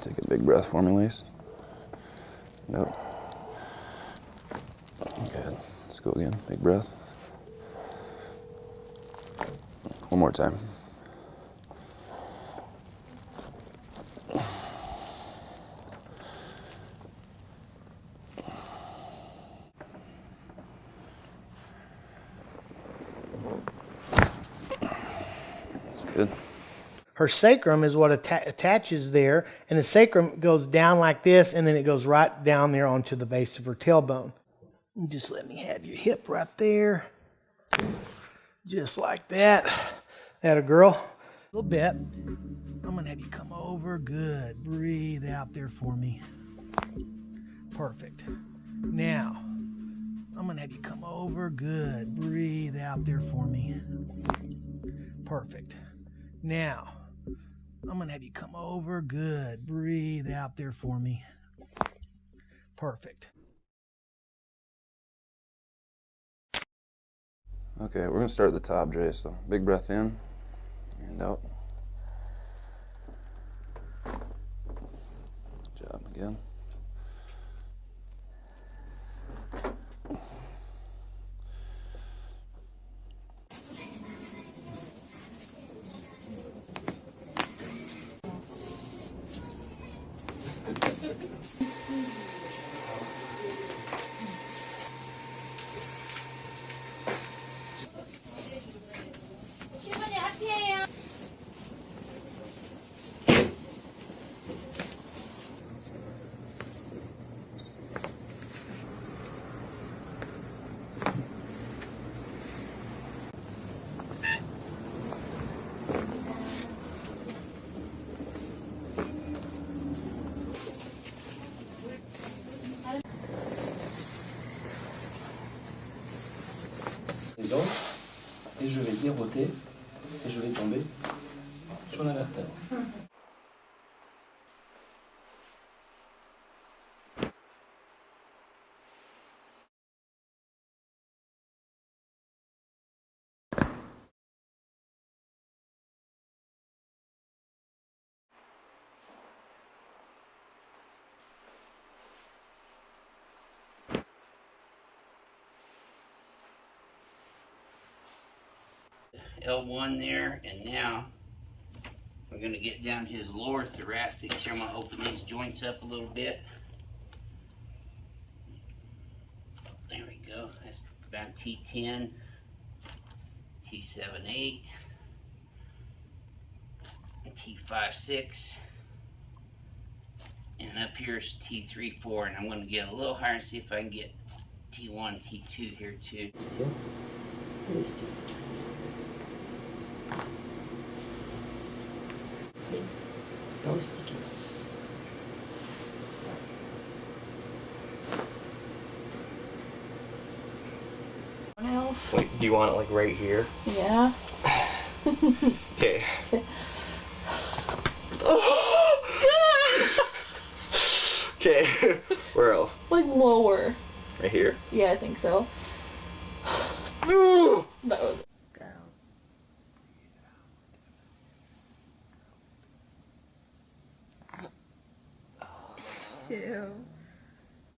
Take a big breath for me, Lise. Nope. Good. Let's go again. Big breath. One more time. That's good. Her sacrum is what attaches there, and the sacrum goes down like this, and then it goes right down there onto the base of her tailbone. And just let me have your hip right there. Just like that. That a girl. A little bit. I'm going to have you come over. Good. Breathe out there for me. Perfect. Now, I'm going to have you come over. Good. Breathe out there for me. Perfect. Now, I'm going to have you come over. Good. Breathe out there for me. Perfect. Okay, we're going to start at the top, Jay. So big breath in and out. Good job again. Donc, et je vais déroter et je vais tomber sur la vertèbre. L1 there, and now we're going to get down to his lower thoracic. Here, I'm going to open these joints up a little bit. There we go. That's about T10, T7-8, T5-6, and up here's T3-4, and I'm going to get a little higher and see if I can get T1, T2 here too. Wait, do you want it like right here? Yeah. Okay. Okay. Where else? Like lower. Right here? Yeah, I think so. Ooh! That was it. Ew.